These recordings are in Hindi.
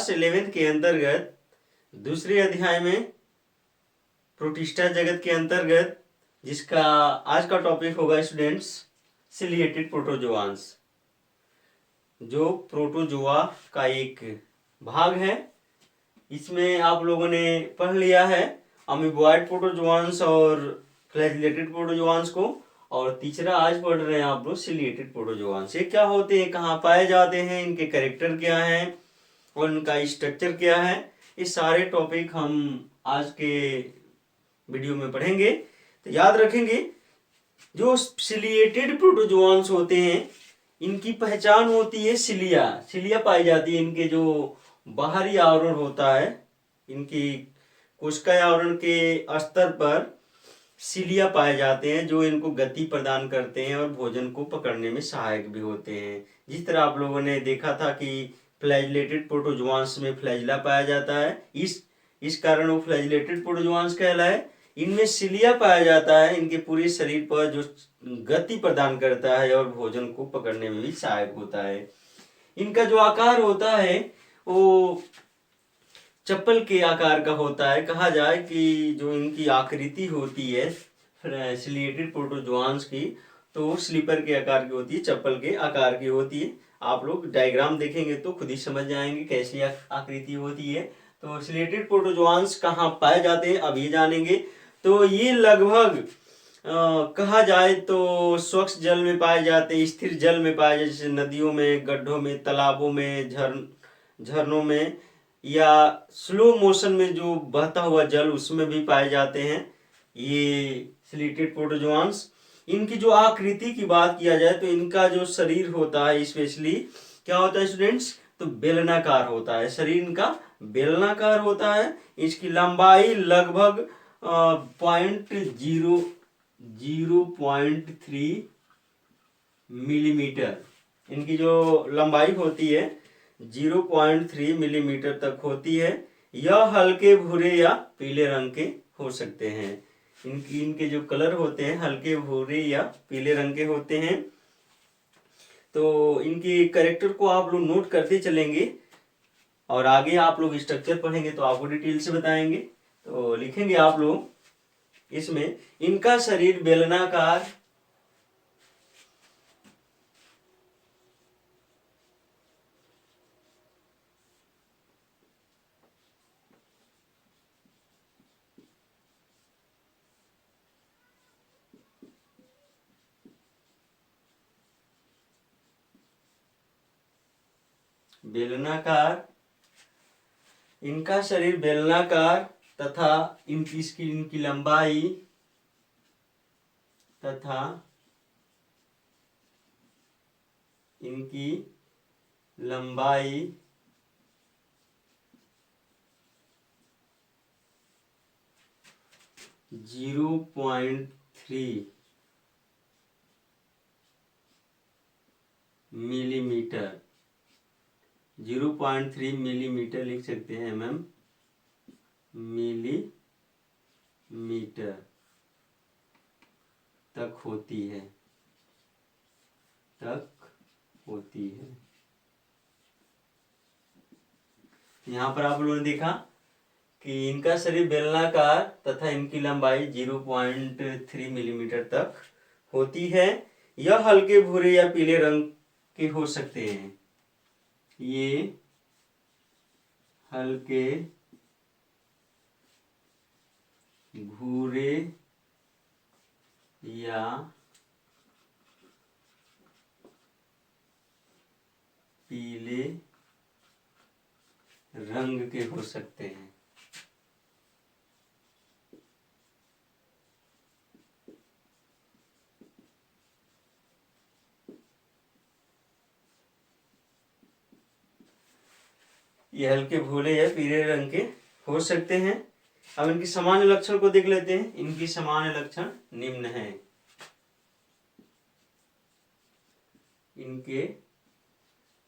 क्लास 11 के अंतर्गत दूसरे अध्याय में प्रोटिस्टा जगत के अंतर्गत जिसका आज का टॉपिक होगा स्टूडेंट्स सिलिएटेड प्रोटोजोआंस, जो प्रोटोजोआ का एक भाग है। इसमें आप लोगों ने पढ़ लिया है अमीबॉयड प्रोटोजोआंस और फ्लैजिलेटेड प्रोटोजोआंस को, और तीसरा आज पढ़ रहे हैं आप लोग सिलिएटेड प्रोटोजोआंस। ये क्या होते हैं, कहाँ पाए जाते हैं, इनके कैरेक्टर क्या हैं और इनका स्ट्रक्चर क्या है, ये सारे टॉपिक हम आज के वीडियो में पढ़ेंगे। तो याद रखेंगे, जो सिलिएटेड प्रोटोजोआंस होते हैं इनकी पहचान होती है सिलिया पाई जाती है। इनके जो बाहरी आवरण होता है, इनकी कोशिका आवरण के स्तर पर सिलिया पाए जाते हैं, जो इनको गति प्रदान करते हैं और भोजन को पकड़ने में सहायक भी होते हैं। जिस तरह आप लोगों ने देखा था कि फ्लैजिलेटेड प्रोटोजोआंस में फ्लैजिला पाया जाता है, इस कारण वो फ्लैजिलेटेड प्रोटोजोआंस कहलाए। इनमें सिलिया पाया जाता है, इनके पूरे शरीर पर जो गति प्रदान करता है और भोजन को पकड़ने में भी सहायक होता है। इनका जो आकार होता है वो चप्पल के आकार का होता है। कहा जाए कि जो इनकी आकृति होती है सिलिएटेड प्रोटोजोआंस की, तो स्लीपर के आकार की होती है, चप्पल के आकार की होती है। आप लोग डायग्राम देखेंगे तो खुद ही समझ जाएंगे कैसी आकृति होती है। तो सिलिएटेड प्रोटोजोआंस कहाँ पाए जाते हैं अब ये जानेंगे। तो ये लगभग कहा जाए तो स्वच्छ जल में पाए जाते हैं, स्थिर जल में पाए जाते, जैसे नदियों में, गड्ढों में, तालाबों में, झरनों में, या स्लो मोशन में जो बहता हुआ जल उसमें भी पाए जाते हैं ये सिलिएटेड प्रोटोजोआंस। इनकी जो आकृति की बात किया जाए तो इनका जो शरीर होता है स्पेशली क्या होता है स्टूडेंट्स, तो बेलनाकार होता है। शरीर इनका बेलनाकार होता है। इसकी लंबाई लगभग 0.3 मिलीमीटर, इनकी जो लंबाई होती है 0.3 मिलीमीटर तक होती है। यह हल्के भूरे या पीले रंग के हो सकते हैं। इनके जो कलर होते हैं हल्के भूरे या पीले रंग के होते हैं। तो इनके कैरेक्टर को आप लोग नोट करते चलेंगे और आगे आप लोग स्ट्रक्चर पढ़ेंगे तो आपको डिटेल से बताएंगे। तो लिखेंगे आप लोग इसमें, इनका शरीर बेलनाकार, इनका शरीर बेलनाकार तथा इनकी लंबाई तथा इनकी लंबाई 0.3 मिलीमीटर, 0.3 मिलीमीटर लिख सकते हैं, मिलीमीटर तक होती है। यहाँ पर आप लोगों ने देखा कि इनका शरीर बेलनाकार तथा इनकी लंबाई 0.3 मिलीमीटर तक होती है। यह हल्के भूरे या पीले रंग के हो सकते हैं। ये हल्के भूरे या पीले रंग के हो सकते हैं। ये हल्के भूरे या पीले रंग के हो सकते हैं। अब इनकी सामान्य लक्षण को देख लेते हैं। इनकी सामान्य लक्षण निम्न है। इनके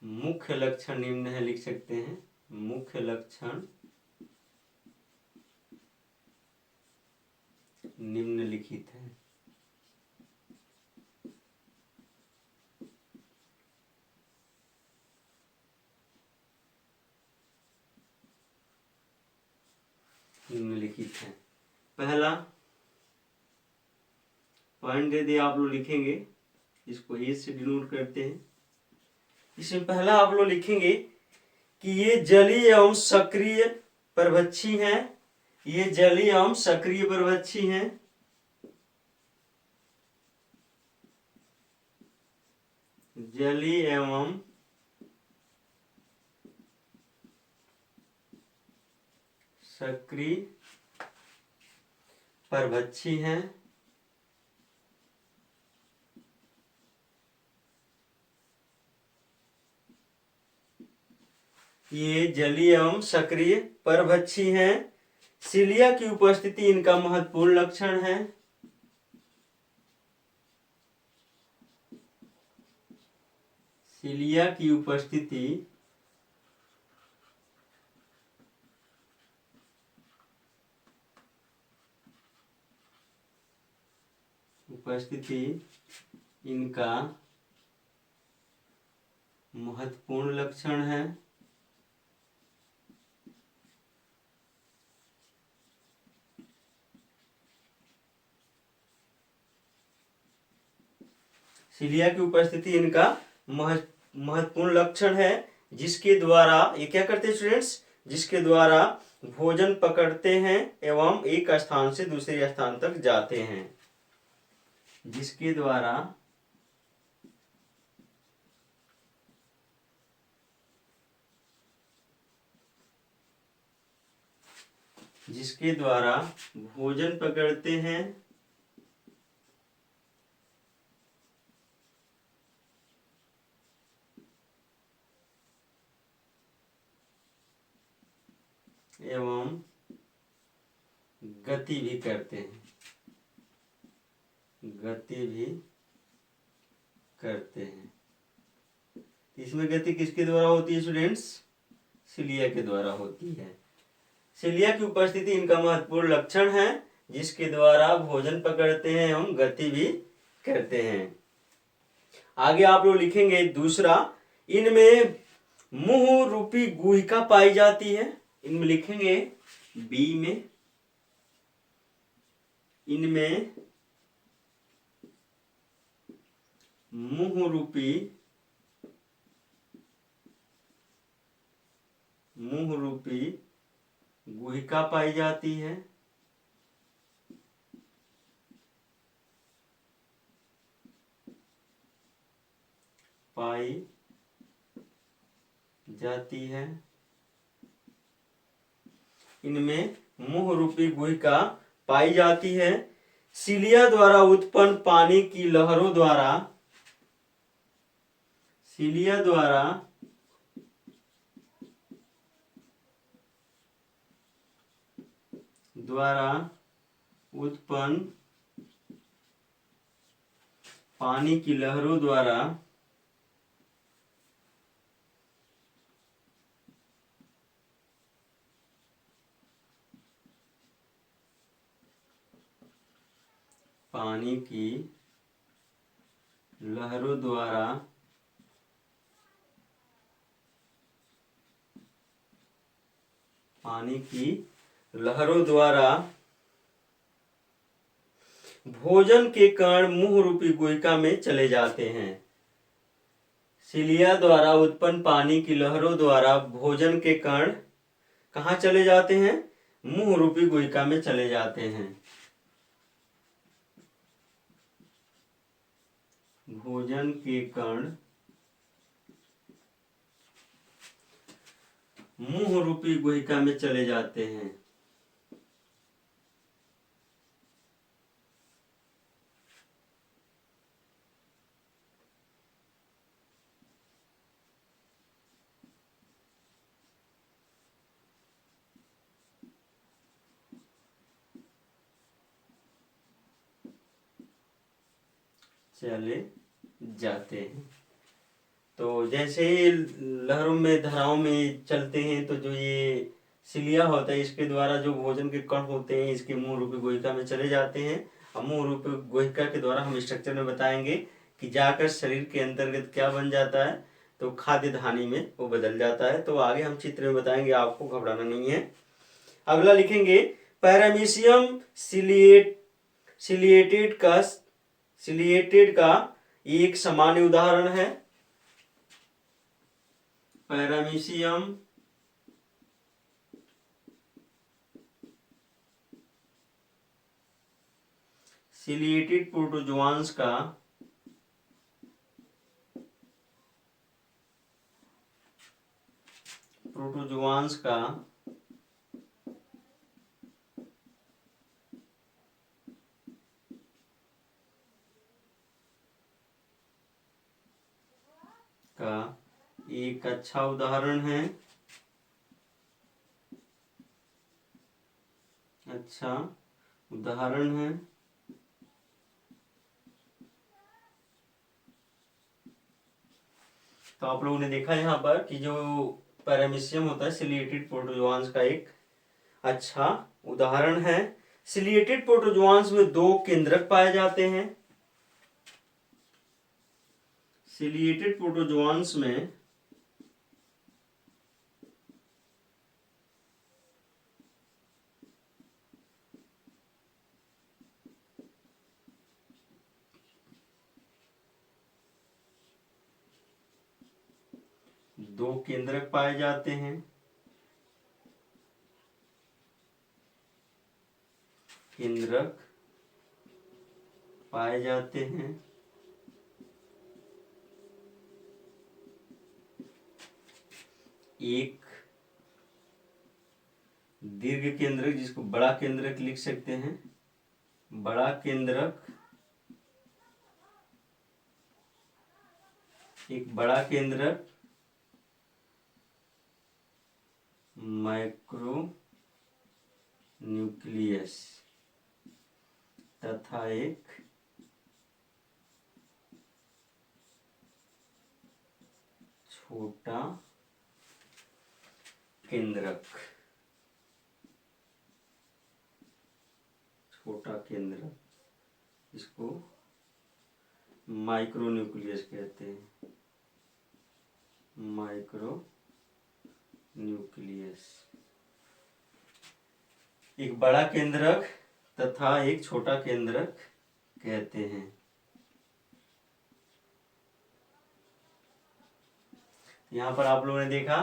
मुख्य लक्षण निम्न है, लिख सकते हैं, मुख्य लक्षण निम्नलिखित है। निम्नलिखित है। पहला पॉइंट यदि आप लोग लिखेंगे, इसको ए से डिनोट करते हैं। इसमें पहला आप लोग लिखेंगे कि ये जलीय एवं सक्रिय परभक्षी हैं। ये जलीय एवं सक्रिय परभक्षी हैं। जलीय एवं सक्रिय परभक्षी हैं। ये जलीय एवं सक्रिय परभक्षी हैं। सिलिया की उपस्थिति इनका महत्वपूर्ण लक्षण है। सिलिया की उपस्थिति इनका महत्वपूर्ण लक्षण है। सिलिया की उपस्थिति इनका महत्वपूर्ण लक्षण है, जिसके द्वारा ये क्या करते हैं स्टूडेंट्स, जिसके द्वारा भोजन पकड़ते हैं एवं एक स्थान से दूसरे स्थान तक जाते हैं। जिसके द्वारा भोजन पकड़ते हैं एवं गति भी करते हैं। इसमें गति किसके द्वारा होती है स्टूडेंट्स? सिलिया के द्वारा होती है। सिलिया की उपस्थिति इनका महत्वपूर्ण लक्षण है, जिसके द्वारा भोजन पकड़ते हैं एवं गति भी करते हैं। आगे आप लोग लिखेंगे दूसरा, इनमें मुंह रूपी गुहिका पाई जाती है। इनमें लिखेंगे बी में, इनमें मुंह रूपी गुहिका पाई जाती है। इनमें मुंह रूपी गुहिका पाई जाती है। सिलिया द्वारा उत्पन्न पानी की लहरों द्वारा उत्पन्न पानी की लहरों द्वारा पानी की लहरों द्वारा भोजन के कण मुंह रूपी गुहिका में चले जाते हैं। सिलिया द्वारा उत्पन्न पानी की लहरों द्वारा भोजन के कण कहाँ चले जाते हैं? मुंह रूपी गुहिका में चले जाते हैं। भोजन के कण मुंह रूपी गुहिका में चले जाते हैं। चले जाते हैं। तो जैसे ही लहरों में धाराओं में चलते हैं, तो जो ये सिलिया होता है, इसके द्वारा जो भोजन के कण होते हैं इसके मुंह रूपी गुहिका में चले जाते हैं। और मुंह रूपी गुहिका के द्वारा हम स्ट्रक्चर में बताएंगे कि जाकर शरीर के अंतर्गत क्या बन जाता है, तो खाद्य धानी में वो बदल जाता है। तो आगे हम चित्र में बताएंगे, आपको घबराना नहीं है। अगला लिखेंगे पैरामीशियम सिलिएटेड का एक सामान्य उदाहरण है। पैरामीशियम सिलिएटेड प्रोटोजोआंस का एक अच्छा उदाहरण है। तो आप लोगों ने देखा यहाँ पर कि जो पैरामीशियम होता है सिलिएटेड प्रोटोजोआंस का एक अच्छा उदाहरण है। सिलिएटेड प्रोटोजोआंस में दो केंद्रक पाए जाते हैं। सिलिएटेड प्रोटोजोआंस में दो केंद्रक पाए जाते हैं। एक दीर्घ केंद्रक जिसको बड़ा केंद्रक लिख सकते हैं। बड़ा केंद्रक, एक बड़ा केंद्रक माइक्रो न्यूक्लियस तथा एक छोटा केंद्रक इसको माइक्रो न्यूक्लियस कहते हैं। माइक्रो न्यूक्लियस, एक बड़ा केंद्रक तथा एक छोटा केंद्रक कहते हैं। यहाँ पर आप लोगों ने देखा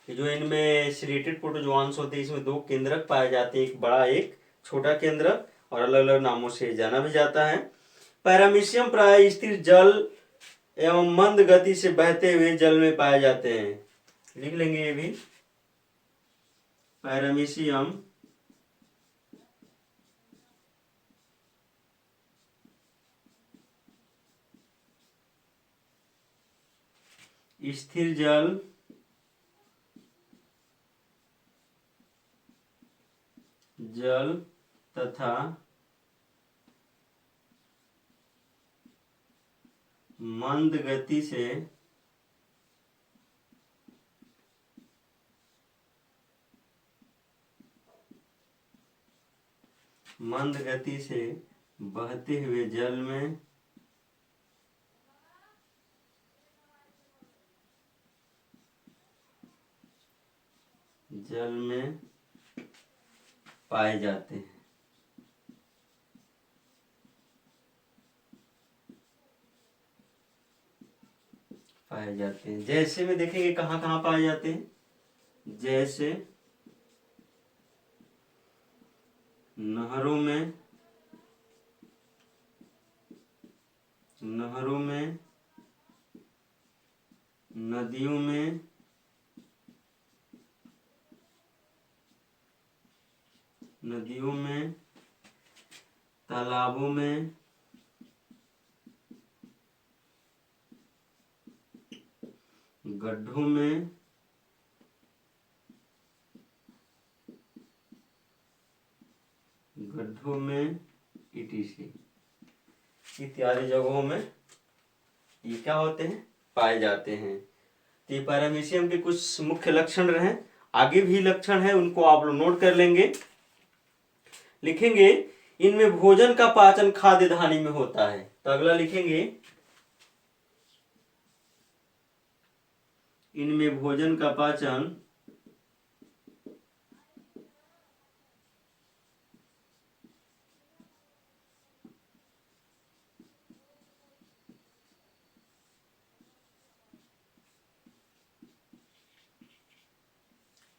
कि जो इनमें सिलिएटेड प्रोटोजोआंस होते हैं इसमें दो केंद्रक पाए जाते हैं, एक बड़ा एक छोटा केंद्रक, और अलग अलग नामों से जाना भी जाता है। पैरामीशियम प्राय स्थिर जल एवं मंद गति से बहते हुए जल में पाए जाते हैं। लिख लेंगे ये भी। पैरामीशियम स्थिर जल तथा मंद गति से बहते हुए जल में पाए जाते हैं। जैसे में देखेंगे कहाँ कहाँ पाए जाते हैं। जैसे नहरों में, नदियों में, तालाबों में, गड्ढों में, इत्यादि जगहों में ये क्या होते हैं, पाए जाते हैं। तो ये पैरामीशियम के कुछ मुख्य लक्षण रहे। आगे भी लक्षण है, उनको आप लोग नोट कर लेंगे। लिखेंगे इनमें भोजन का पाचन खाद्य धानी में होता है। तो अगला लिखेंगे इनमें भोजन का पाचन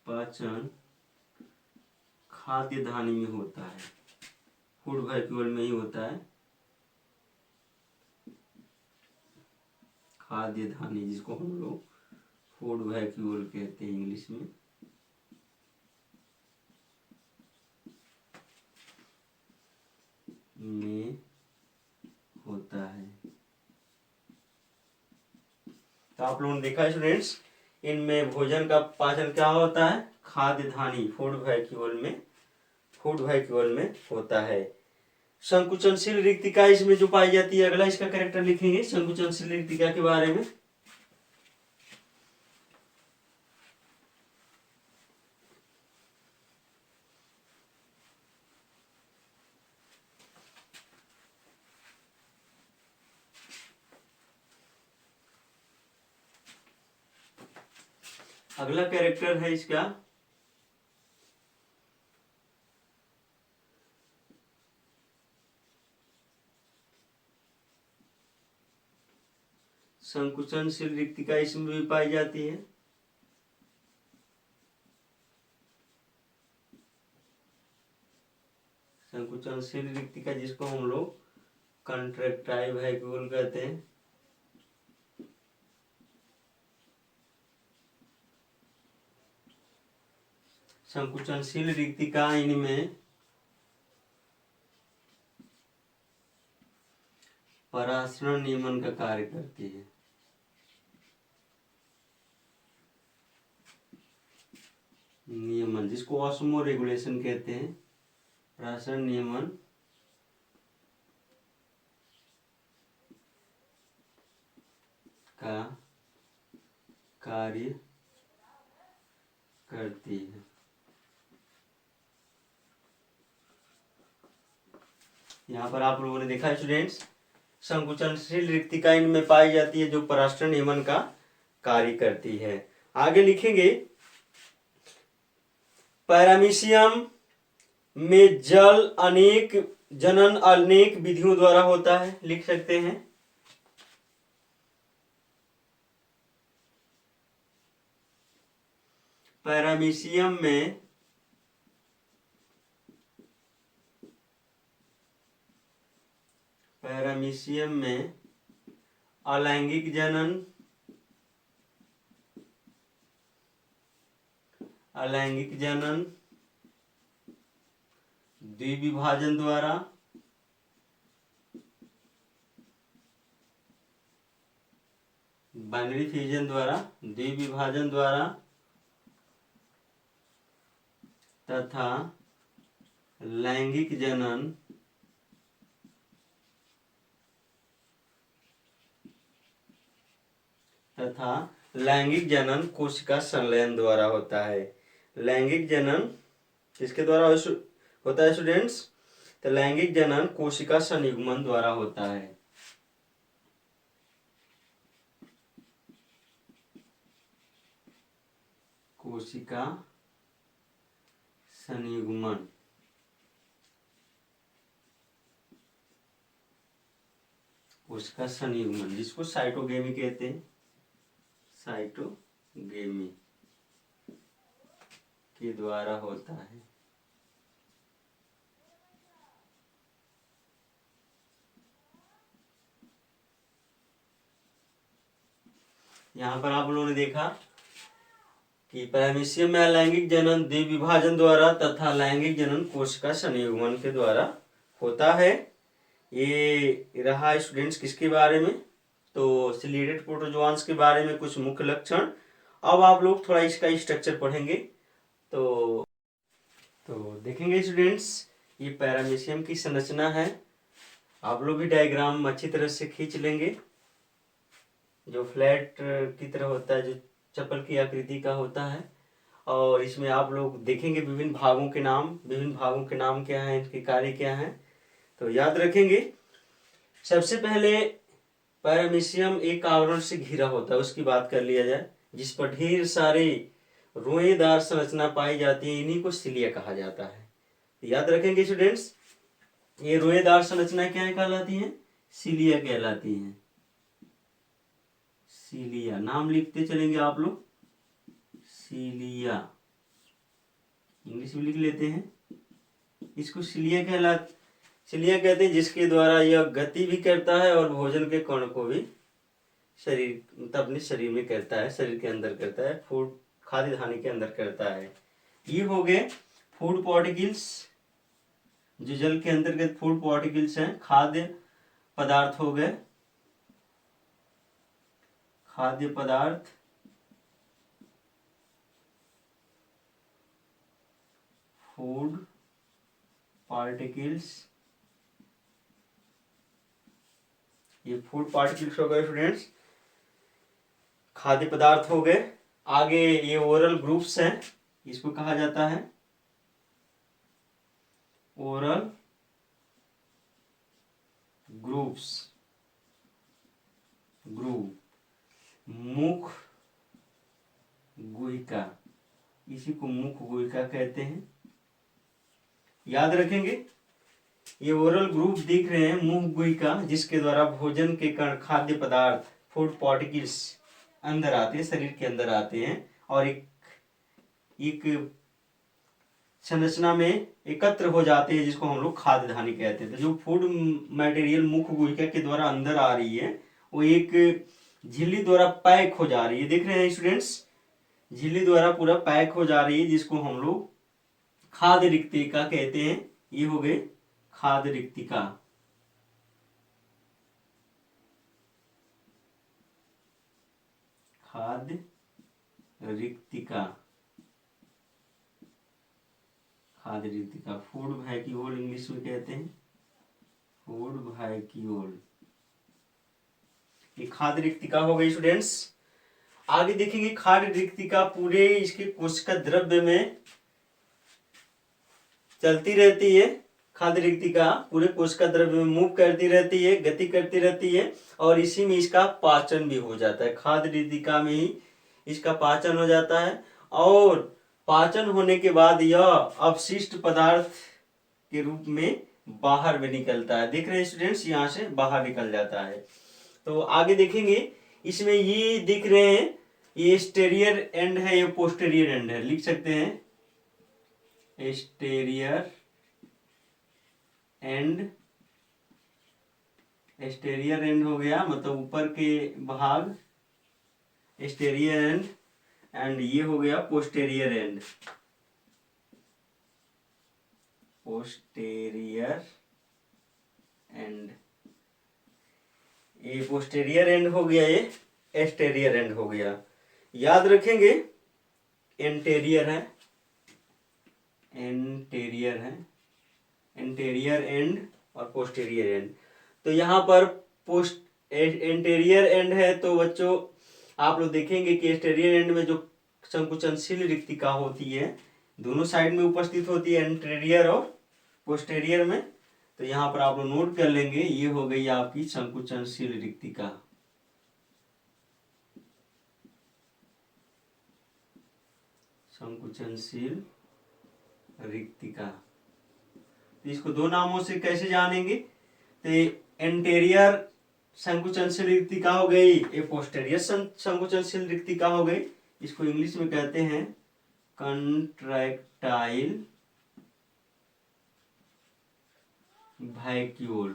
पाचन खाद्य धानी में होता है, फूड वैक्यूल में ही होता है। खाद्य धानी जिसको हम लोग फूड वैक्यूल कहते हैं इंग्लिश में। होता है। तो आप लोगों ने देखा स्टूडेंट्स, इनमें भोजन का पाचन क्या होता है, खाद्य धानी फूड वैक्यूल में होता है। संकुचनशील रिक्तिका इसमें जो पाई जाती है, अगला इसका कैरेक्टर लिखेंगे संकुचनशील रिक्तिका के बारे में। अगला कैरेक्टर है इसका संकुचनशील रिक्तिका, इसमें भी पाई जाती है। संकुचनशील रिक्तिका जिसको हम लोग कंट्रैक्टाइल वैक्यूल कहते हैं। संकुचनशील रिक्तिका इनमें परासरण नियमन का कार्य करती है। नियमन जिसको ऑस्मो रेगुलेशन कहते हैं, परासरण नियमन का कार्य करती है। यहाँ पर आप लोगों ने देखा स्टूडेंट्स, संकुचनशील रिक्तिका इनमें पाई जाती है जो परासरण नियमन का कार्य करती है। आगे लिखेंगे पैरामीशियम में जल अनेक जनन अनेक विधियों द्वारा होता है, लिख सकते हैं। पैरामीशियम में अलैंगिक जनन, द्विविभाजन द्वारा बाइनरी फ्यूजन द्विविभाजन द्वारा तथा लैंगिक जनन कोशिका संलयन द्वारा होता है। लैंगिक जनन किसके द्वारा होता है स्टूडेंट्स, तो लैंगिक जनन कोशिका संयुग्मन द्वारा होता है। कोशिका संयुग्मन जिसको साइटोगेमी कहते हैं, साइटोगेमी के द्वारा होता है। यहाँ पर आप लोगों ने देखा कि पैरामीशियम में अलैंगिक जनन द्विविभाजन द्वारा तथा लैंगिक जनन कोशिका संयुग्मन के द्वारा होता है। ये रहा स्टूडेंट्स किसके बारे में, तो सिलिएटेड प्रोटोजोआंस के बारे में कुछ मुख्य लक्षण। अब आप लोग थोड़ा इसका स्ट्रक्चर पढ़ेंगे तो देखेंगे स्टूडेंट्स, ये पैरामीशियम की संरचना है। आप लोग भी डायग्राम अच्छी तरह से खींच लेंगे, जो फ्लैट की तरह होता है, जो चप्पल की आकृति का होता है। और इसमें आप लोग देखेंगे विभिन्न भागों के नाम क्या हैं, इनके कार्य क्या हैं, तो याद रखेंगे। सबसे पहले पैरामीशियम एक आवरण से घिरा होता है, उसकी बात कर लिया जाए, जिस पर ढेर सारे रोएदार संरचना पाई जाती है, इन्हीं को सिलिया कहा जाता है। याद रखेंगे स्टूडेंट्स, ये रोएदार संरचना क्या कहलाती है, सिलिया कहलाती है। सिलिया नाम लिखते चलेंगे आप लोग, सिलिया। इंग्लिश में लिख लेते हैं। इसको सिलिया सिलिया कहते हैं, जिसके द्वारा यह गति भी करता है और भोजन के कण को भी शरीर अपने शरीर में करता है, शरीर के अंदर करता है, फूड खाद्य धानी के अंदर करता है। ये हो गए फूड पार्टिकल्स, जो जल के अंतर्गत फूड पार्टिकल्स हैं। खाद्य पदार्थ हो गए, खाद्य पदार्थ, फूड पार्टिकल्स, ये फूड पार्टिकल्स हो गए स्टूडेंट्स, खाद्य पदार्थ हो गए। आगे ये ओरल ग्रुप्स हैं, इसको कहा जाता है ओरल ग्रुप्स, ग्रुप, मुख गुहिका, इसी को मुख गुहिका कहते हैं। याद रखेंगे, ये ओरल ग्रुप दिख रहे हैं, मुख गुहिका, जिसके द्वारा भोजन के कण, खाद्य पदार्थ, फूड पार्टिकल्स अंदर आते हैं, शरीर के अंदर आते हैं और एक संरचना में एकत्र हो जाते हैं, जिसको हम लोग खाद्य धानी कहते हैं। तो जो फूड मटेरियल मुख गुहिका के द्वारा अंदर आ रही है, वो एक झिल्ली द्वारा पैक हो जा रही है। देख रहे हैं स्टूडेंट्स, झिल्ली द्वारा पूरा पैक हो जा रही है, जिसको हम लोग खाद्य रिक्तिका कहते हैं। ये हो गए खाद्य रिक्तिका। खाद्य रिक्तिका, खाद्य रिक्तिका, फूड वैक्यूल इंग्लिश में कहते हैं, फूड वैक्यूल। ये खाद्य रिक्तिका हो गई स्टूडेंट्स। आगे देखेंगे खाद्य रिक्तिका पूरे इसके कोशिका द्रव्य में चलती रहती है। खाद्य रिक्तिका पूरे कोशिका द्रव्य में मूव करती रहती है, गति करती रहती है और इसी में इसका पाचन भी हो जाता है। खाद्य रिक्तिका में ही इसका पाचन हो जाता है और पाचन होने के बाद यह अपशिष्ट पदार्थ के रूप में बाहर में निकलता है। देख रहे हैं स्टूडेंट्स, यहाँ से बाहर निकल जाता है। तो आगे देखेंगे, इसमें ये दिख रहे हैं, ये स्टेरियर एंड है, ये पोस्टेरियर एंड है। लिख सकते हैं स्टेरियर एंड, स्टेरियर एंड हो गया मतलब ऊपर के भाग, स्टेरियर एंड, एंड ये हो गया पोस्टेरियर एंड, पोस्टेरियर एंड। ये पोस्टेरियर एंड हो गया, ये एस्टेरियर एंड हो गया। याद रखेंगे एंटेरियर है, एंटेरियर है, एंटेरियर एंड और पोस्टेरियर एंड। तो यहाँ पर एंटेरियर एंड है, तो बच्चों आप लोग देखेंगे कि एंटेरियर एंड में जो संकुचनशील रिक्तिका होती है, दोनों साइड में उपस्थित होती है, एंटेरियर और पोस्टेरियर में। तो यहाँ पर आप लोग नोट कर लेंगे, ये हो गई आपकी संकुचनशील रिक्तिका। संकुचनशील रिक्तिका, तो इसको दो नामों से कैसे जानेंगे? तो एंटेरियर संकुचनशील रिक्तिका हो गई, ये पोस्टेरियर संकुचनशील रिक्तिका हो गई। इसको इंग्लिश में कहते हैं कंट्रैक्टाइल वैक्यूल,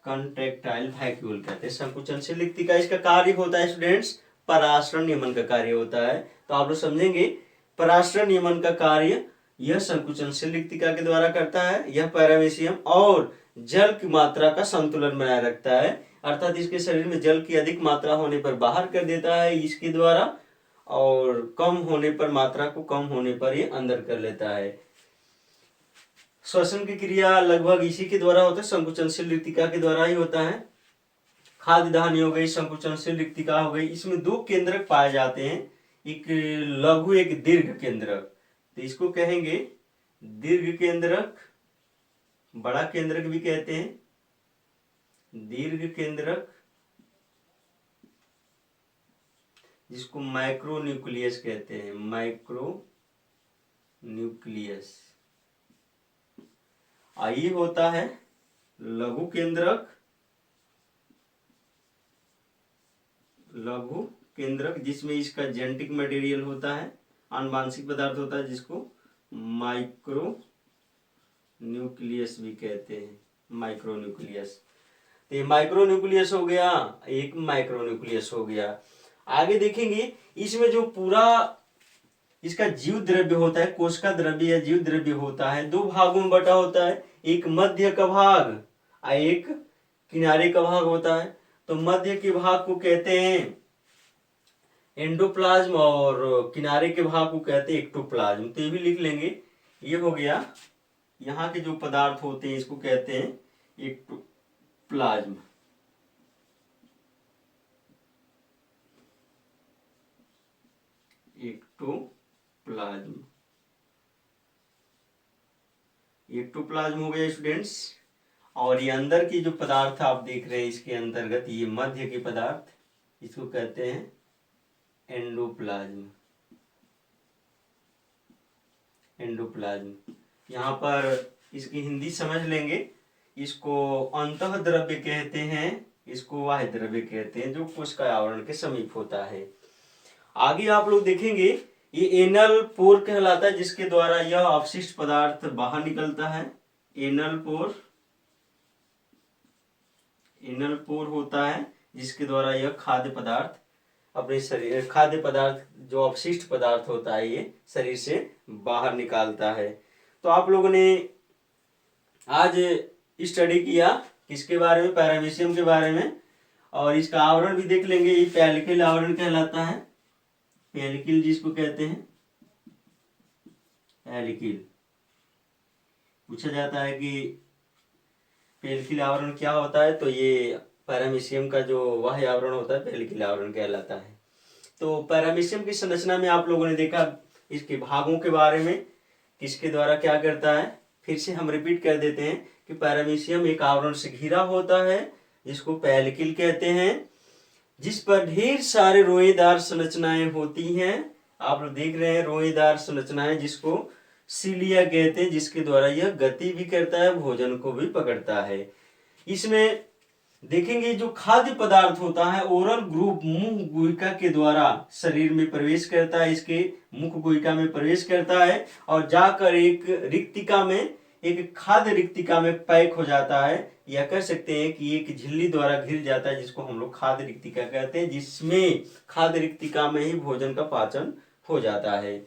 कंट्रैक्टाइल वैक्यूल कहते हैं संकुचनशील रिक्तिका। इसका कार्य होता है स्टूडेंट्स, पराशरण नियमन का कार्य होता है। तो आप लोग समझेंगे, पराशरण नियमन का कार्य यह संकुचनशील रिक्तिका के द्वारा करता है। यह पैरामीशियम और जल की मात्रा का संतुलन बनाए रखता है, अर्थात इसके शरीर में जल की अधिक मात्रा होने पर बाहर कर देता है इसके द्वारा, और कम होने पर, मात्रा को कम होने पर ये अंदर कर लेता है। श्वसन की क्रिया लगभग इसी के द्वारा होता है, संकुचनशील रिक्तिका के द्वारा ही होता है। खाद्य धानी हो गई, संकुचनशील रिक्तिका हो गई। इसमें दो केंद्रक पाए जाते हैं, एक लघु एक दीर्घ केंद्रक। तो इसको कहेंगे दीर्घ केंद्रक, बड़ा केंद्रक भी कहते हैं, दीर्घ केंद्रक, जिसको माइक्रो न्यूक्लियस कहते हैं, माइक्रो न्यूक्लियस। ये होता है लघु केंद्रक, लघु केंद्रक जिसमें इसका जेनेटिक मटेरियल होता है, आनुवांशिक पदार्थ होता है, जिसको माइक्रो न्यूक्लियस भी कहते हैं, माइक्रो न्यूक्लियस। तो ये माइक्रो न्यूक्लियस हो गया, एक माइक्रो न्यूक्लियस हो गया। आगे देखेंगे इसमें जो पूरा इसका जीव द्रव्य होता है, कोशिका द्रव्य या जीव द्रव्य होता है, दो भागों में बटा होता है, एक मध्य का भाग और एक किनारे का भाग होता है। तो मध्य के भाग को कहते हैं एंडोप्लाज्म और किनारे के भाग को कहते हैं एक्टोप्लाज्म। तो ये भी लिख लेंगे। ये हो गया, यहाँ के जो पदार्थ होते हैं इसको कहते हैं एक्टोप्लाज्म। एक्टोप्लाज्म, एक्टोप्लाज्म हो गया स्टूडेंट्स। और ये अंदर की जो पदार्थ आप देख रहे हैं इसके अंतर्गत, ये मध्य के पदार्थ, इसको कहते हैं एंडोप्लाज्म। एंडोप्लाज्म, यहाँ पर इसकी हिंदी समझ लेंगे। इसको अंतः द्रव्य कहते हैं, इसको बाह्य द्रव्य कहते हैं, जो कोशिका आवरण के समीप होता है। आगे आप लोग देखेंगे ये एनल पोर कहलाता है, जिसके द्वारा यह अपशिष्ट पदार्थ बाहर निकलता है। एनल पोर, एनल पोर होता है जिसके द्वारा यह खाद्य पदार्थ अपने शरीर, खाद्य पदार्थ जो अपशिष्ट पदार्थ होता है ये शरीर से बाहर निकालता है। तो आप लोगों ने आज स्टडी किया किसके बारे में, पैरामीशियम के बारे में। और इसका आवरण भी देख लेंगे, ये पेलिकल आवरण कहलाता है। पेलिकल जिसको कहते हैं, पेलिकल पूछा जाता है कि पेलिकल आवरण क्या होता है, तो ये पैरामीशियम का जो बाह्य आवरण होता है पेलिकल आवरण कहलाता है। तो पैरामीशियम की संरचना में आप लोगों ने देखा इसके भागों के बारे में, किसके द्वारा क्या करता है। फिर से हम रिपीट कर देते हैं कि पैरामीशियम एक आवरण से घिरा होता है जिसको पेलिकल कहते हैं, जिस पर ढेर सारे रोएदार संरचनाएं होती हैं। आप लोग देख रहे हैं रोएदार संरचनाएं, जिसको सीलिया कहते हैं, जिसके द्वारा यह गति भी करता है, भोजन को भी पकड़ता है। इसमें देखेंगे जो खाद्य पदार्थ होता है ओरल ग्रुप मुख गुहिका के द्वारा शरीर में प्रवेश करता है, इसके मुख गुहिका में प्रवेश करता है और जाकर एक रिक्तिका में, एक खाद्य रिक्तिका में पैक हो जाता है, या कह सकते हैं कि एक झिल्ली द्वारा घिर जाता है, जिसको हम लोग खाद्य रिक्तिका कहते हैं, जिसमें खाद्य रिक्तिका में ही भोजन का पाचन हो जाता है।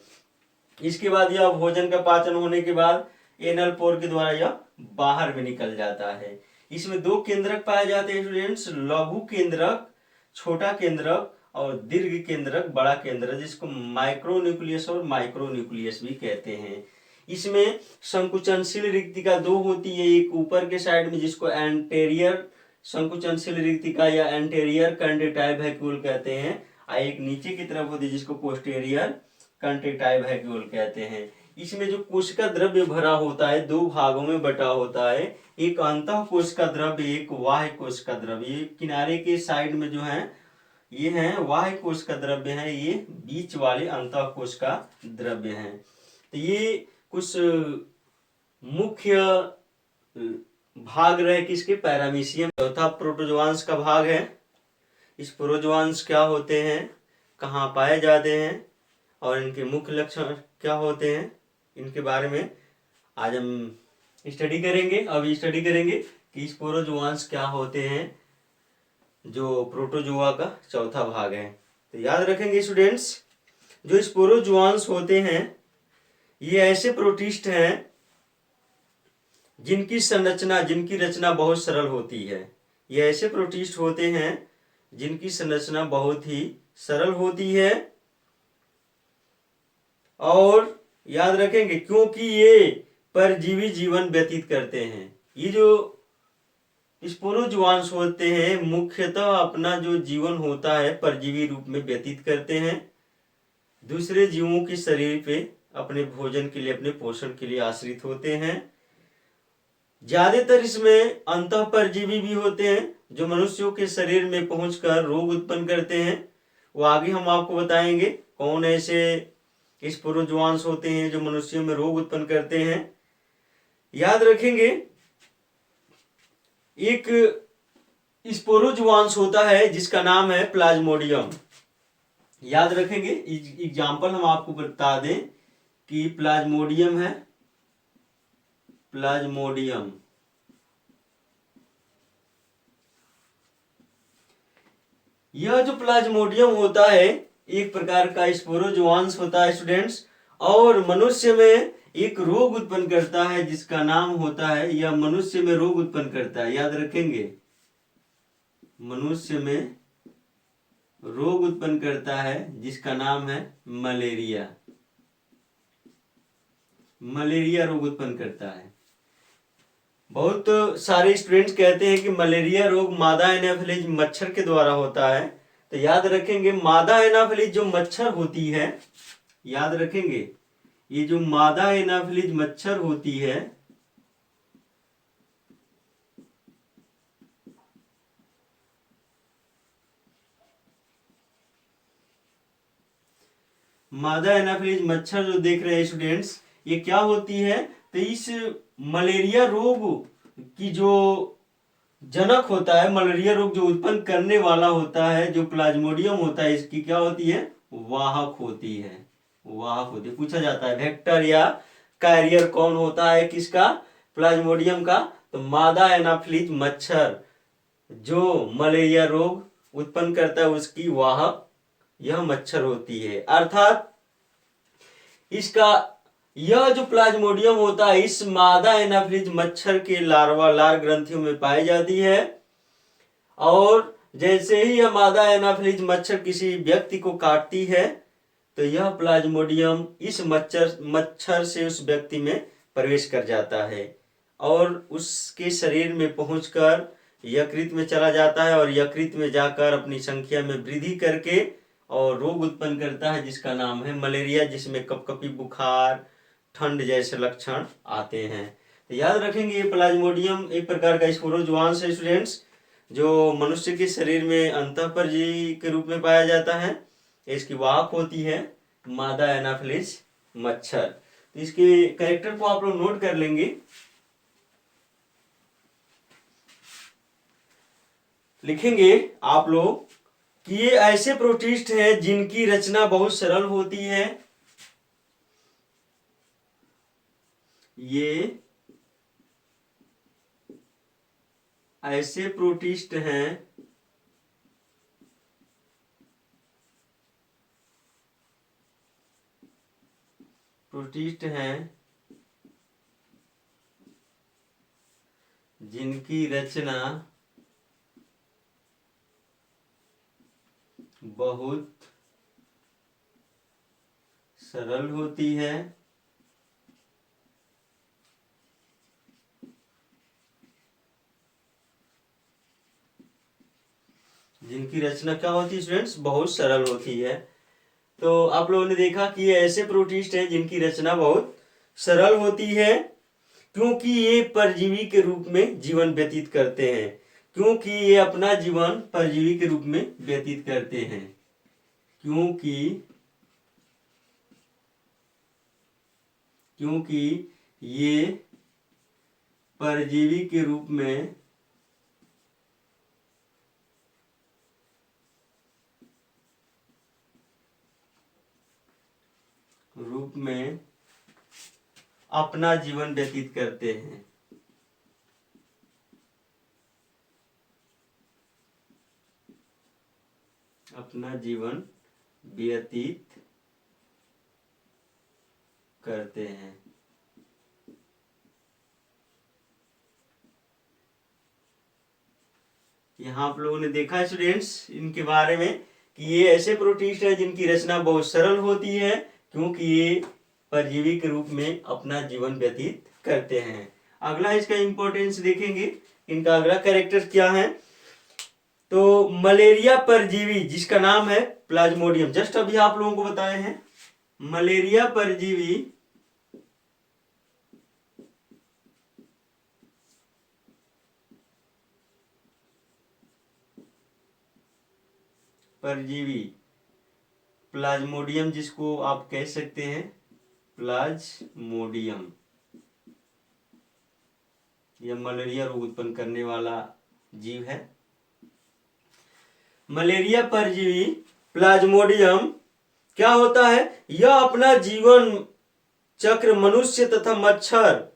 इसके बाद यह भोजन का पाचन होने के बाद एनल पोर के द्वारा यह बाहर में निकल जाता है। इसमें दो केंद्रक पाए जाते हैं स्टूडेंट्स, लघु केंद्रक छोटा केंद्रक और दीर्घ केंद्रक बड़ा केंद्रक, जिसको माइक्रो न्यूक्लियस और माइक्रो न्यूक्लियस भी कहते हैं। इसमें संकुचनशील रिक्तिका दो होती है, एक ऊपर के साइड में जिसको एंटेरियर संकुचनशील रिक्तिका या एंटेरियर कंट्रैक्टाइल वैक्यूल कहते हैं, और एक नीचे की तरफ होती है जिसको पोस्टेरियर कंट्रैक्टाइल वैक्यूल कहते हैं। इसमें जो कोशिका द्रव्य भरा होता है दो भागों में बटा होता है, एक अंतः कोशिका द्रव्य, एक बाह्य कोशिका द्रव्य। ये किनारे के साइड में जो है ये है बाह्य कोशिका द्रव्य है, ये बीच वाले अंतः कोशिका द्रव्य हैं। तो ये कुछ मुख्य भाग रहे किसके, पैरामीशियम। चौथा प्रोटोजोआंस का भाग है। इस प्रोटोजोआंस क्या होते हैं, कहाँ पाए जाते हैं और इनके मुख्य लक्षण क्या होते हैं, इनके बारे में आज हम स्टडी करेंगे। अभी स्टडी करेंगे कि स्पोरोजोआंस क्या होते हैं, जो प्रोटोजोआ का चौथा भाग है। तो याद रखेंगे स्टूडेंट्स, जो स्पोरोजोआंस होते हैं ये ऐसे प्रोटिस्ट हैं जिनकी संरचना, जिनकी रचना बहुत सरल होती है। ये ऐसे प्रोटिस्ट होते हैं जिनकी संरचना बहुत ही सरल होती है, और याद रखेंगे क्योंकि ये परजीवी जीवन व्यतीत करते हैं। ये जो स्पोरोजोआंस होते हैं मुख्यतः अपना जो जीवन होता है परजीवी रूप में व्यतीत करते हैं, दूसरे जीवों के शरीर पे अपने भोजन के लिए, अपने पोषण के लिए आश्रित होते हैं। ज्यादातर इसमें अंतः परजीवी भी होते हैं जो मनुष्यों के शरीर में पहुंचकर रोग उत्पन्न करते हैं। वो आगे हम आपको बताएंगे कौन ऐसे स्पोरोजोआंस होते हैं जो मनुष्यों में रोग उत्पन्न करते हैं। याद रखेंगे एक स्पोरोजोआंस होता है जिसका नाम है प्लाज्मोडियम। याद रखेंगे, एग्जाम्पल हम आपको बता दें कि प्लाज्मोडियम है, प्लाज्मोडियम। यह जो प्लाज्मोडियम होता है एक प्रकार का स्पोरोजोआंस होता है स्टूडेंट्स, और मनुष्य में एक रोग उत्पन्न करता है जिसका नाम होता है, यह मनुष्य में रोग उत्पन्न करता है, याद रखेंगे, मनुष्य में रोग उत्पन्न करता है जिसका नाम है मलेरिया। मलेरिया रोग उत्पन्न करता है। बहुत सारे स्टूडेंट्स कहते हैं कि मलेरिया रोग मादा एनाफिलीज मच्छर के द्वारा होता है। तो याद रखेंगे मादा एनाफिलीज जो मच्छर होती है, याद रखेंगे ये जो मादा एनाफिलीज मच्छर होती है, मादा एनाफिलीज मच्छर जो देख रहे हैं स्टूडेंट्स, ये क्या होती है, तो इस मलेरिया रोग की जो जनक होता है, मलेरिया रोग जो उत्पन्न करने वाला होता है, जो प्लाज्मोडियम होता है, इसकी क्या होती है, वाहक होती है, वाहक होती है। पूछा जाता है वेक्टर या कैरियर कौन होता है किसका, प्लाज्मोडियम का, तो मादा एनाफिलीज मच्छर जो मलेरिया रोग उत्पन्न करता है उसकी वाहक यह मच्छर होती है। अर्थात इसका यह जो प्लाज्मोडियम होता है इस मादा एनाफिलीज मच्छर के लार्वा लार ग्रंथियों में पाई जाती है, और जैसे ही यह मादा एनाफिलीज मच्छर किसी व्यक्ति को काटती है तो यह प्लाज्मोडियम इस मच्छर से उस व्यक्ति में प्रवेश कर जाता है और उसके शरीर में पहुंचकर यकृत में चला जाता है, और यकृत में जाकर अपनी संख्या में वृद्धि करके और रोग उत्पन्न करता है जिसका नाम है मलेरिया, जिसमें कपकपी, बुखार, ठंड जैसे लक्षण आते हैं। तो याद रखेंगे ये प्लाज्मोडियम एक प्रकार का स्पोरोजोआंस है स्टूडेंट्स, जो मनुष्य के शरीर में अंतःपरजीवी के रूप में पाया जाता है। इसकी वाहक होती है मादा एनाफिलीज मच्छर। तो इसके कैरेक्टर को आप लोग नोट कर लेंगे, लिखेंगे आप लोग कि ये ऐसे प्रोटिस्ट हैं जिनकी रचना बहुत सरल होती है। ये ऐसे प्रोटिस्ट हैं जिनकी रचना बहुत सरल होती है, जिनकी रचना क्या होती है स्टूडेंट्स, बहुत सरल होती है। तो आप लोगों ने देखा कि ये ऐसे प्रोटिस्ट हैं जिनकी रचना बहुत सरल होती है, क्योंकि ये परजीवी के रूप में जीवन व्यतीत करते हैं, क्योंकि ये अपना जीवन परजीवी के रूप में व्यतीत करते हैं, क्योंकि ये परजीवी के रूप में अपना जीवन व्यतीत करते हैं। अपना जीवन व्यतीत करते हैं। यहाँ आप लोगों ने देखा स्टूडेंट्स इनके बारे में कि ये ऐसे प्रोटिस्ट हैं जिनकी रचना बहुत सरल होती है, क्योंकि ये परजीवी के रूप में अपना जीवन व्यतीत करते हैं। अगला इसका इंपॉर्टेंस देखेंगे, इनका अगला कैरेक्टर क्या है। तो मलेरिया परजीवी जिसका नाम है प्लाज्मोडियम, जस्ट अभी आप लोगों को बताए हैं, मलेरिया परजीवी प्लाज्मोडियम जिसको आप कह सकते हैं प्लाज्मोडियम, यह मलेरिया रोग उत्पन्न करने वाला जीव है। मलेरिया परजीवी प्लाज्मोडियम क्या होता है, यह अपना जीवन चक्र मनुष्य तथा मच्छर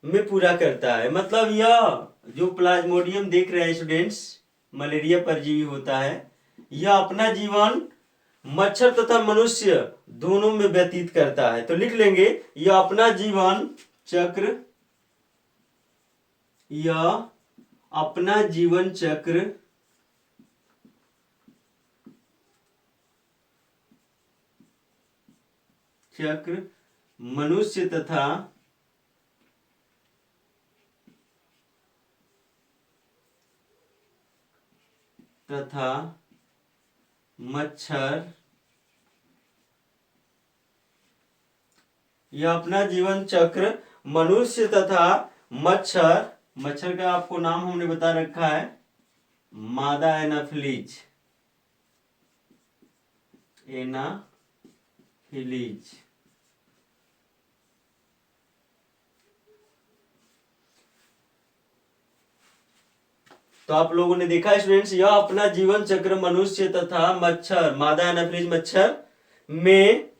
में पूरा करता है। मतलब यह जो प्लाज्मोडियम देख रहे हैं स्टूडेंट्स, मलेरिया परजीवी होता है, यह अपना जीवन मच्छर तथा मनुष्य दोनों में व्यतीत करता है। तो लिख लेंगे, यह अपना जीवन चक्र, यह अपना जीवन चक्र मनुष्य तथा मच्छर, यह अपना जीवन चक्र मनुष्य तथा मच्छर, मच्छर का आपको नाम हमने बता रखा है मादा एनाफिलीज, तो आप लोगों ने देखा स्टूडेंट्स, यह अपना जीवन चक्र मनुष्य तथा मच्छर, मादा एनाफिलीज मच्छर में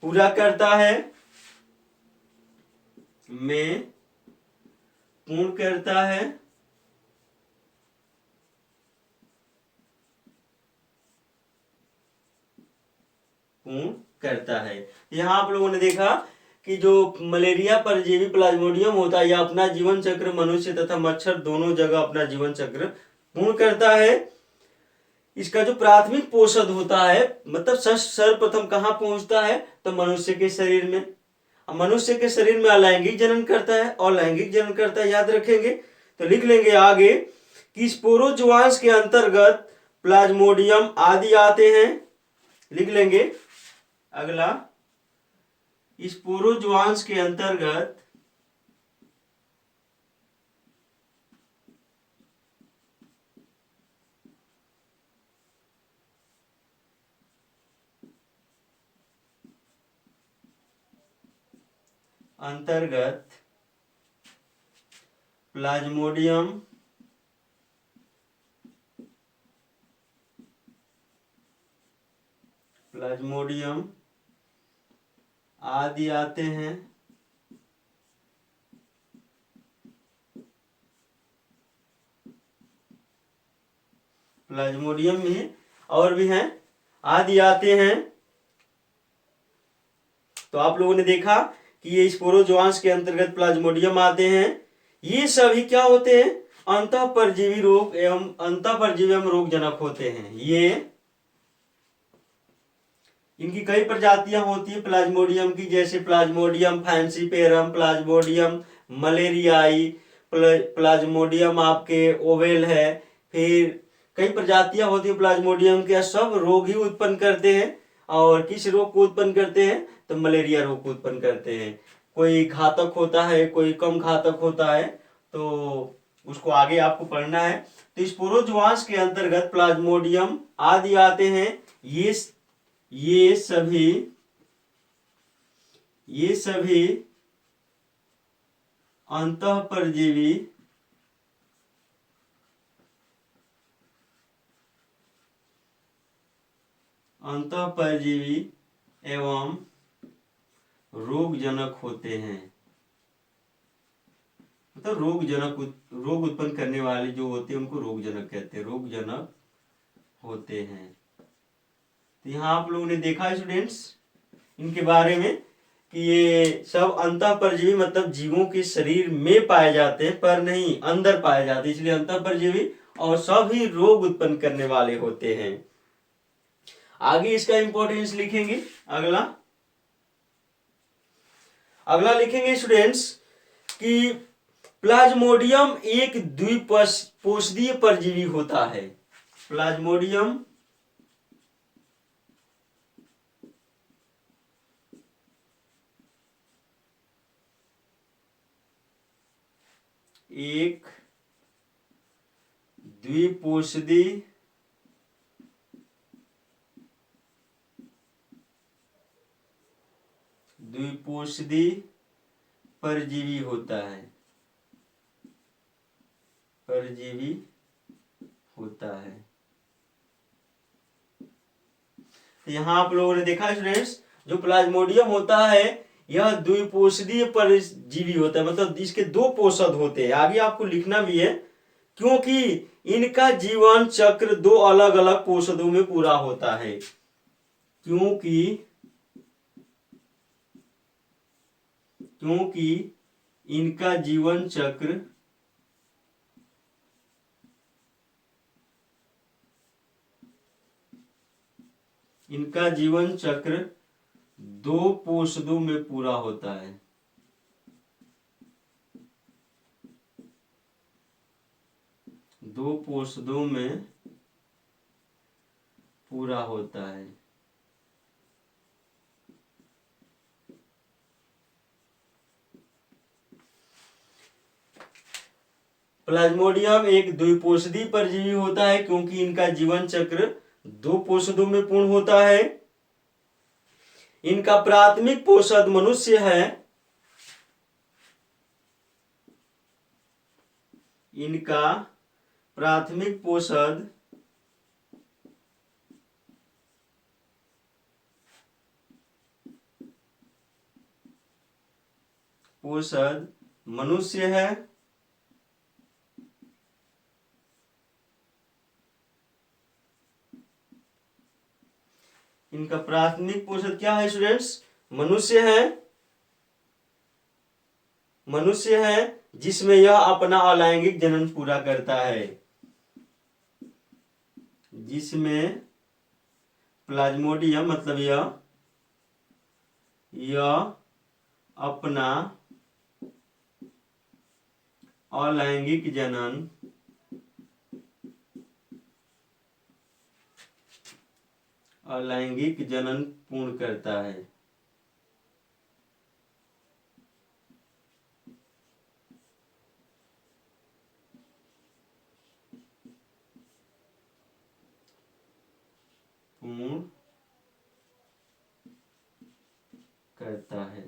पूरा करता है, में पूर्ण करता है, पूर्ण करता है। यहाँ आप लोगों ने देखा कि जो मलेरिया परजीवी प्लाज्मोडियम होता है, यह अपना जीवन चक्र मनुष्य तथा मच्छर दोनों जगह अपना जीवन चक्र पूर्ण करता है। इसका जो प्राथमिक पोषक होता है, मतलब सर्वप्रथम कहाँ पहुंचता है, तो मनुष्य के शरीर में। मनुष्य के शरीर में अलैंगिक जनन करता है और लैंगिक जनन करता है, याद रखेंगे। तो लिख लेंगे आगे कि स्पोरोजोआंस के अंतर्गत प्लाज्मोडियम आदि आते हैं। लिख लेंगे अगला, स्पोरोजोआंस के अंतर्गत प्लाज्मोडियम आदि आते हैं। प्लाज्मोडियम में और भी हैं, आदि आते हैं। तो आप लोगों ने देखा कि ये स्पोरोजोआंस के अंतर्गत प्लाज्मोडियम आते हैं। ये सभी क्या होते हैं, अंतःपरजीवी रोग एवं रोगजनक होते हैं। ये इनकी कई प्रजातियां होती है प्लाज्मोडियम की, जैसे प्लाज्मोडियम फैंसीपेरम, प्लाज्मोडियम मलेरियाई, प्लाज्मोडियम आपके ओवेल है, फिर कई प्रजातियां होती है प्लाज्मोडियम के। सब रोग ही उत्पन्न करते हैं। और किस रोग को उत्पन्न करते हैं, तो मलेरिया रोग को उत्पन्न करते हैं। कोई घातक होता है, कोई कम घातक होता है, तो उसको आगे आपको पढ़ना है। तो स्पोरोजोआंस के अंतर्गत प्लाज्मोडियम आदि आते हैं। ये सभी अंतःपरजीवी एवं रोगजनक होते हैं। मतलब रोग उत्पन्न करने वाले जो होते हैं उनको रोगजनक कहते हैं, रोगजनक होते हैं। तो यहाँ आप लोगों ने देखा स्टूडेंट्स इनके बारे में कि ये सब अंतःपरजीवी मतलब जीवों के शरीर में पाए जाते हैं, पर नहीं अंदर पाए जाते हैं, इसलिए अंतःपरजीवी, और सभी रोग उत्पन्न करने वाले होते हैं। आगे इसका इंपॉर्टेंस लिखेंगे। अगला लिखेंगे स्टूडेंट्स कि प्लाज्मोडियम एक द्विपोषीय परजीवी होता है। प्लाज्मोडियम एक द्विपोषी परजीवी होता है। तो यहाँ आप लोगों ने देखा स्टूडेंट्स, जो प्लाज्मोडियम होता है यह द्विपोषदीय परजीवी होता है, मतलब इसके दो पोषद होते हैं। आगे आपको लिखना भी है, क्योंकि इनका जीवन चक्र दो अलग अलग पोषदों में पूरा होता है। क्योंकि इनका जीवन चक्र दो पोषदों में पूरा होता है। दो पोषदों में पूरा होता है। प्लाज्मोडियम एक द्विपोषदी परजीवी होता है, क्योंकि इनका जीवन चक्र दो पोषदों में पूर्ण होता है। इनका प्राथमिक पोषद मनुष्य है। इनका प्राथमिक पोषद मनुष्य है। इनका प्राथमिक पोषद क्या है स्टूडेंट्स? मनुष्य है, जिसमें यह अपना अलैंगिक जनन पूरा करता है। जिसमें प्लाज्मोडियम मतलब यह अपना अलैंगिक जनन पूर्ण करता है। पूर्ण करता है।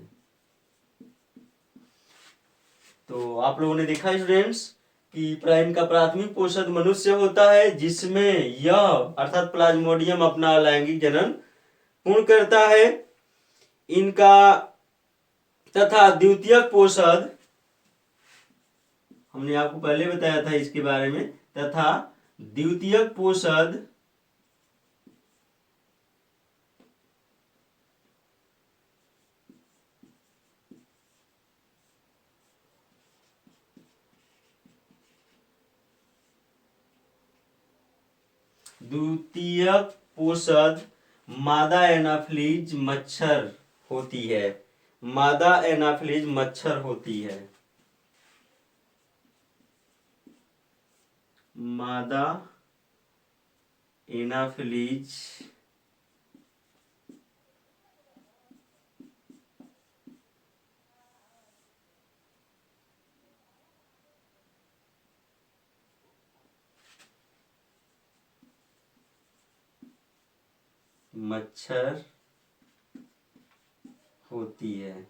तो आप लोगों ने देखा स्टूडेंट्स कि इनका प्राथमिक पोषक मनुष्य होता है, जिसमें यह अर्थात प्लाज्मोडियम अपना लैंगिक जनन पूर्ण करता है। इनका तथा द्वितीयक पोषक हमने आपको पहले बताया था इसके बारे में, तथा द्वितीयक पोषक मादा एनाफिलीज मच्छर होती है। मादा एनाफिलीज मच्छर होती है। मादा एनाफिलीज मच्छर होती है।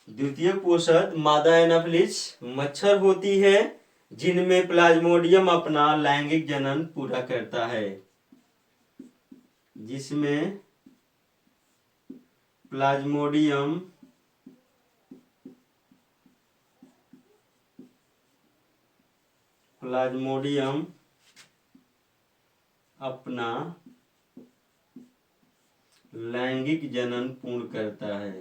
द्वितीय पोषक मादा एनाफिलीज मच्छर होती है, जिनमें प्लाज्मोडियम अपना लैंगिक जनन पूरा करता है। जिसमें प्लाज्मोडियम अपना लैंगिक जनन पूर्ण करता है।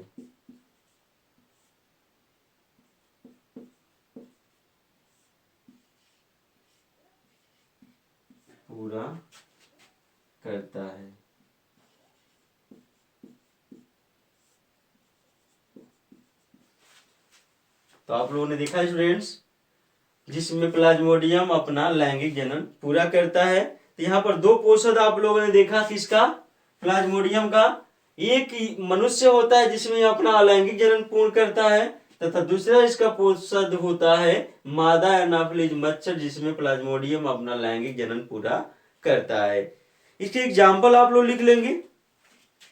पूरा करता है। तो आप लोगों ने देखा स्टूडेंट्स, जिसमें प्लाज्मोडियम अपना लैंगिक जनन पूरा करता है। तो यहाँ पर दो पोषक आप लोगों ने देखा, किसका? प्लाज्मोडियम का। एक मनुष्य होता है जिसमें अपना अलैंगिक जनन पूर्ण करता है, तथा दूसरा इसका पोषक होता है मादा एनाफिलीज मच्छर, जिसमें प्लाज्मोडियम अपना लैंगिक जनन पूरा करता है। इसके एग्जाम्पल आप लोग लिख लेंगे।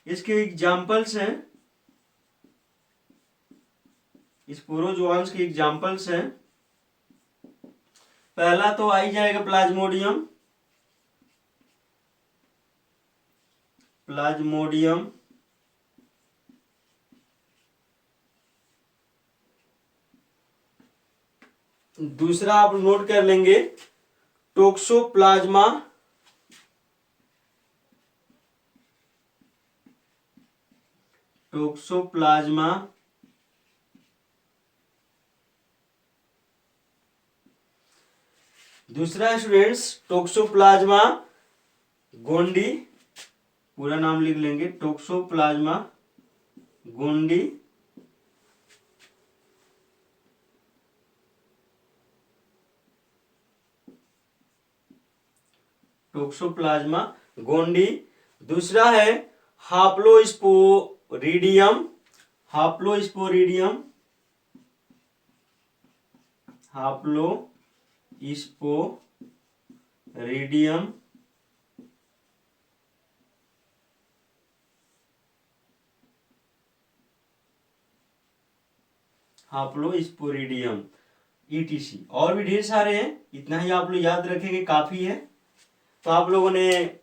इसके एग्जाम्पल्स हैं, इस प्रोटोजोआंस के एग्जाम्पल्स हैं। पहला तो आ ही जाएगा प्लाज्मोडियम। प्लाज्मोडियम दूसरा आप नोट कर लेंगे टोक्सोप्लाज्मा, टोक्सोप्लाज्मा दूसरा स्टूडेंट्स टोक्सोप्लाज्मा गोंडी, पूरा नाम लिख लेंगे टोक्सोप्लाज्मा गोंडी। टोक्सोप्लाज्मा गोंडी। दूसरा है हाप्लोस्पोरिडियम, हाप्लोस्पोरिडियम, हाप्लोस्पोरिडियम हाप्लोस्पोरिडियम ETC। और भी ढेर सारे हैं, इतना ही आप लोग याद रखेंगे काफी है। तो आप लोगों ने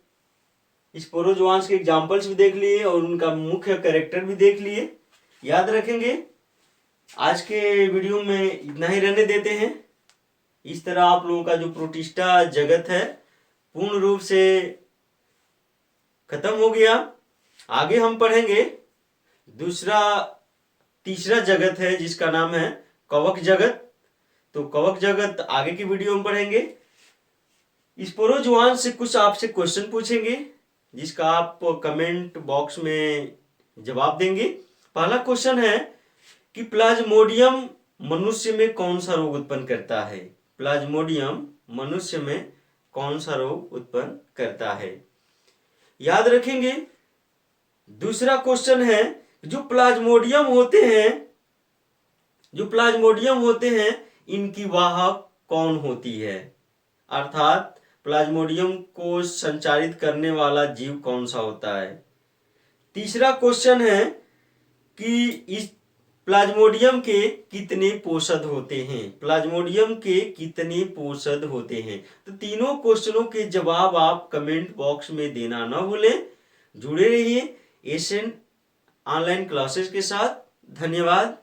स्पोरोजोआंस के एग्जाम्पल्स भी देख लिए और उनका मुख्य कैरेक्टर भी देख लिए, याद रखेंगे। आज के वीडियो में इतना ही रहने देते हैं। इस तरह आप लोगों का जो प्रोटिस्टा जगत है पूर्ण रूप से खत्म हो गया। आगे हम पढ़ेंगे तीसरा जगत है जिसका नाम है कवक जगत। तो कवक जगत आगे की वीडियो में पढ़ेंगे। स्पोरोजोआंस से कुछ आपसे क्वेश्चन पूछेंगे जिसका आप कमेंट बॉक्स में जवाब देंगे। पहला क्वेश्चन है कि प्लाज्मोडियम मनुष्य में कौन सा रोग उत्पन्न करता है। प्लाज्मोडियम मनुष्य में कौन सा रोग उत्पन्न करता है, याद रखेंगे। दूसरा क्वेश्चन है जो प्लाज्मोडियम होते हैं इनकी वाहक कौन होती है, अर्थात प्लाज्मोडियम को संचारित करने वाला जीव कौन सा होता है। तीसरा क्वेश्चन है कि इस प्लाज्मोडियम के कितने पोषद होते हैं, प्लाज्मोडियम के कितने पोषद होते हैं। तो तीनों क्वेश्चनों के जवाब आप कमेंट बॉक्स में देना न भूलें। जुड़े रहिए एशियन ऑनलाइन क्लासेस के साथ। धन्यवाद।